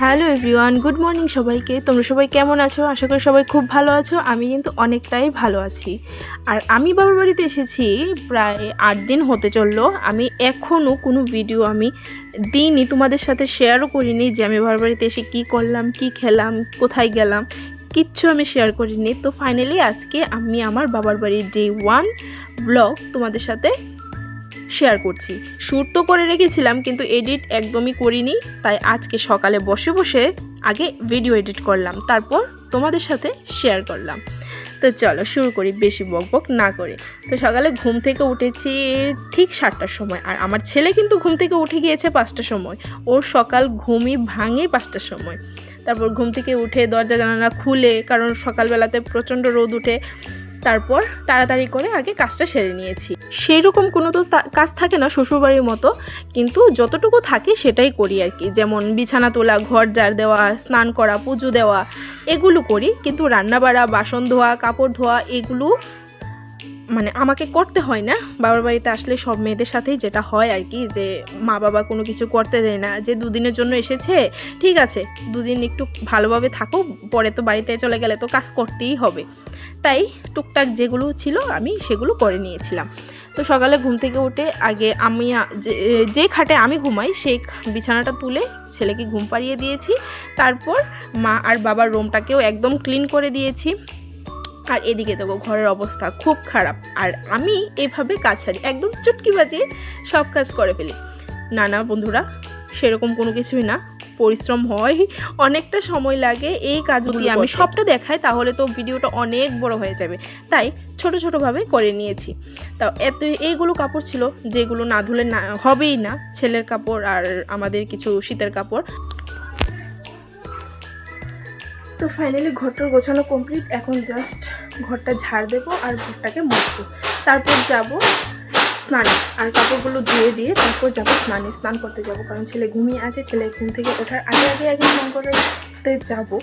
Hello everyone, good morning সবাইকে। তোমরা সবাই কেমন আছো? আশা করি সবাই খুব ভালো আছো। আমি কিন্তু অনেকটাই ভালো আছি। আর আমি বাবার বাড়িতে এসেছি প্রায় 8 দিন হতে চললো। আমি এখনও কোনো ভিডিও দিইনি, তোমাদের সাথে শেয়ারও করিনি যে আমি বাবার বাড়িতে এসে কী করলাম, কী খেলাম, কোথায় গেলাম, কিচ্ছু আমি শেয়ার করিনি। তো ফাইনালি আজকে আমি আমার বাবার বাড়ির ডে 1 ব্লগ তোমাদের সাথে শেয়ার করছি। শ্যুট তো করে রেখেছিলাম কিন্তু এডিট একদমই করিনি, তাই আজকে সকালে বসে বসে আগে ভিডিও এডিট করলাম, তারপর তোমাদের সাথে শেয়ার করলাম। তো চলো শুরু করি বেশি বকবক না করে। তো সকালে ঘুম থেকে উঠেছি ঠিক 7টার সময়, আর আমার ছেলে কিন্তু ঘুম থেকে উঠে গিয়েছে 5টার সময়। ওর সকাল ঘুমই ভাঙে 5টার সময়। তারপর ঘুম থেকে উঠে দরজা জানালা খুলে, কারণ সকালবেলাতে প্রচণ্ড রোদ উঠে, তারপর তাড়াতাড়ি করে আগে কাজটা সেরে নিয়েছি। সেই রকম কোনো তো কাজ থাকে না শ্বশুরবাড়ির মতো, কিন্তু যতটুকু থাকে সেটাই করি আর কি। যেমন বিছানা তোলা, ঘর ঝাড় দেওয়া, স্নান করা, পুজো দেওয়া, এগুলো করি। কিন্তু রান্না বাড়া, বাসন ধোয়া, কাপড় ধোয়া এগুলো আমাকে করতে হয় না। বাবার বাড়িতে আসলে সব মেয়েদের সাথেই যেটা হয় আর কি, যে মা বাবা কোনো কিছু করতে দেয় না। যে দুদিনের জন্য এসেছে, ঠিক আছে, দুদিন একটু ভালোভাবে থাকো, পরে তো বাড়িতে চলে গেলে তো কাজ করতেই হবে। তাই টুকটাক যেগুলো ছিল আমি সেগুলো করে নিয়েছিলাম। তো সকালে ঘুম থেকে উঠে আগে আমি যে খাটে আমি ঘুমাই সেই বিছানাটা তুলে ছেলেকে ঘুম পাড়িয়ে দিয়েছি। তারপর মা আর বাবার রুমটাকেও একদম ক্লিন করে দিয়েছি। আর এদিকে দেখো ঘরের অবস্থা খুব খারাপ, আর আমি এভাবে কাজ সারি, একদম চুটকি বাজিয়ে সব কাজ করে ফেলি। না বন্ধুরা, সেরকম কোনো কিছুই না, পরিশ্রম হয়, অনেকটা সময় লাগে। এই কাজগুলি আমি সবটা দেখাই তাহলে তো ভিডিওটা অনেক বড় হয়ে যাবে, তাই ছোট ছোটোভাবে করে নিয়েছি। তাও এইগুলো কাপড় ছিল যেগুলো না ধুলে না হবেই না, ছেলের কাপড় আর আমাদের কিছু শীতের কাপড়। তো ফাইনালি ঘরটার গোছানো কমপ্লিট। এখন জাস্ট ঘরটা ঝাড় দেবো আর ঘরটাকে মুছবো, তারপর যাব স্নানে। আর কাপড়গুলো ধুয়ে দিয়ে তারপর যাবো স্নানে, স্নান করতে যাব, কারণ ছেলে ঘুমিয়ে আছে। ছেলে ঘুম থেকে ওঠার আগে স্নান করতে যাবো।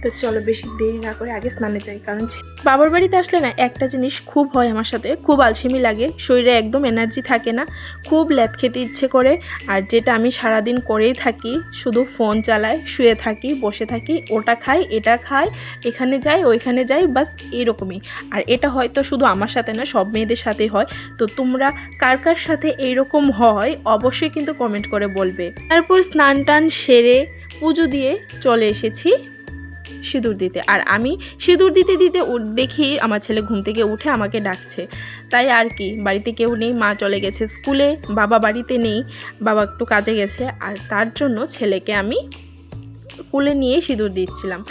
তো চলো বেশি দেরি না করে আগে স্নানে যাই, কারণ বাবার বাড়িতে আসলে না একটা জিনিস খুব হয় আমার সাথে, খুব আলসেমি লাগে, শরীরে একদম এনার্জি থাকে না, খুব ল্যাদ খেতে ইচ্ছে করে। আর যেটা আমি সারাদিন করেই থাকি, শুধু ফোন চালাই, শুয়ে থাকি, বসে থাকি, ওটা খাই, এটা খাই, এখানে যাই, ওইখানে যাই, বাস এরকমই। আর এটা হয়তো শুধু আমার সাথে না, সব মেয়েদের সাথে হয়। তো তোমরা কার কার সাথে এইরকম হয় অবশ্যই কিন্তু কমেন্ট করে বলবে। তারপর স্নান টান সেরে পুজো দিয়ে চলে এসেছি সিঁদুর দিতে। আর আমি সিঁদুর দিতে দেখি আমার ছেলে ঘুম থেকে উঠে আমাকে ডাকছে। তাই আর কি, বাড়িতে কেউ নেই, মা চলে গেছে স্কুলে, বাবা বাড়িতে নেই, বাবা একটু কাজে গেছে, আর তার জন্য ছেলেকে আমি কোলে নিয়ে সিঁদুর দিচ্ছিলাম।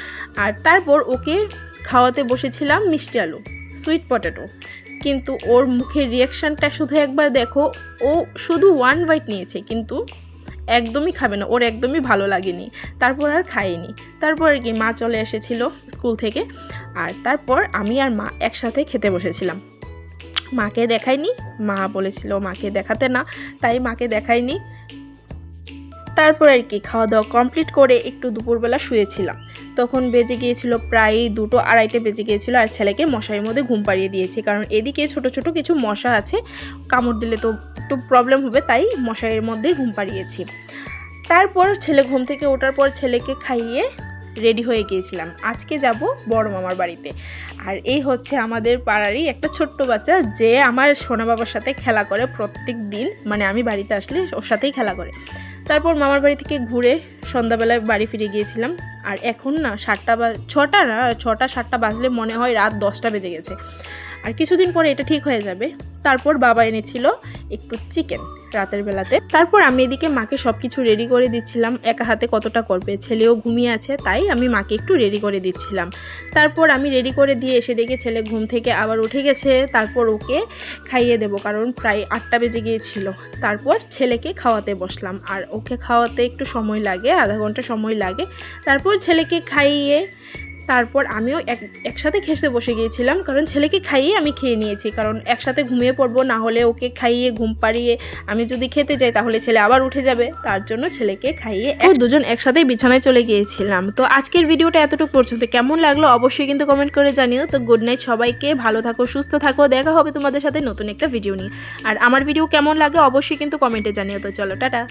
আর তারপর ওকে খাওয়াতে বসেছিলাম মিষ্টি আলু, সুইট পটেটো। কিন্তু ওর মুখের রিয়াকশানটা শুধু একবার দেখো, ও শুধু 1 বাইট নিয়েছে, কিন্তু একদমই খাবে না, ওর একদমই ভালো লাগেনি। তারপর আর খাইনি। তারপর আর কি মা চলে এসেছিল স্কুল থেকে, আর তারপর আমি আর মা একসাথে খেতে বসেছিলাম। মাকে দেখাইনি, মা বলেছিল মাকে দেখাতে না, তাই মাকে দেখাইনি। তারপর আর কি খাওয়া দাওয়া কমপ্লিট করে একটু দুপুরবেলা শুয়েছিলাম। তখন বেজে গিয়েছিল প্রায় 2টো 2:30 বেজে গিয়েছিল, আর ছেলেকে মশারির মধ্যে ঘুম পাড়িয়ে দিয়েছি, কারণ এদিকে ছোট ছোট কিছু মশা আছে, কামড় দিলে তো একটু প্রবলেম হবে, তাই মশারির মধ্যেই ঘুম পাড়িয়েছি। তারপর ছেলে ঘুম থেকে ওঠার পর ছেলেকে খাইয়ে রেডি হয়ে গিয়েছিলাম। আজকে যাব বড় মামার বাড়িতে। আর এই হচ্ছে আমাদের পাড়ারই একটা ছোট্ট বাচ্চা, যে আমার সোনা বাবার সাথে খেলা করে প্রত্যেক দিন, আমি বাড়িতে আসলে ওর সাথেই খেলা করে। তারপর মামার বাড়ি থেকে ঘুরে সন্ধ্যাবেলায় বাড়ি ফিরে গিয়েছিলাম। আর এখন না 6টা-7টা বাজলে মনে হয় রাত 10টা বেজে গেছে। আর কিছুদিন পরে এটা ঠিক হয়ে যাবে। তারপর বাবা এনেছিল একটু চিকেন রাতের বেলাতে। তারপর আমি এদিকে মাকে সব কিছু রেডি করে দিচ্ছিলাম, একা হাতে কতটা করবে, ছেলেও ঘুমিয়ে আছে, তাই আমি মাকে একটু রেডি করে দিচ্ছিলাম। তারপর আমি রেডি করে দিয়ে এসে দেখি ছেলে ঘুম থেকে আবার উঠে গেছে। তারপর ওকে খাইয়ে দেবো, কারণ প্রায় 8টা বেজে গিয়েছিল। তারপর ছেলেকে খাওয়াতে বসলাম, আর ওকে খাওয়াতে একটু সময় লাগে, আধা ঘন্টা সময় লাগে। তারপর ছেলেকে খাইয়ে তারপর আমিও একসাথে খেতে বসে গিয়েছিলাম, কারণ ছেলেকে খাইয়ে আমি খেয়ে নিয়েছি, কারণ একসাথে ঘুমিয়ে পড়বো, না হলে ওকে খাইয়ে ঘুম পাড়িয়ে আমি যদি খেতে যাই তাহলে ছেলে আবার উঠে যাবে। তার জন্য ছেলেকে খাইয়ে দুজন একসাথেই বিছানায় চলে গিয়েছিলাম। তো আজকের ভিডিওটা এতটুকু পর্যন্ত, কেমন লাগলো অবশ্যই কিন্তু কমেন্ট করে জানিও। তো গুড নাইট সবাইকে, ভালো থাকো, সুস্থ থাকো, দেখা হবে তোমাদের সাথে নতুন একটা ভিডিও নিয়ে। আর আমার ভিডিও কেমন লাগে অবশ্যই কিন্তু কমেন্টে জানিও। তো চলো টাটা।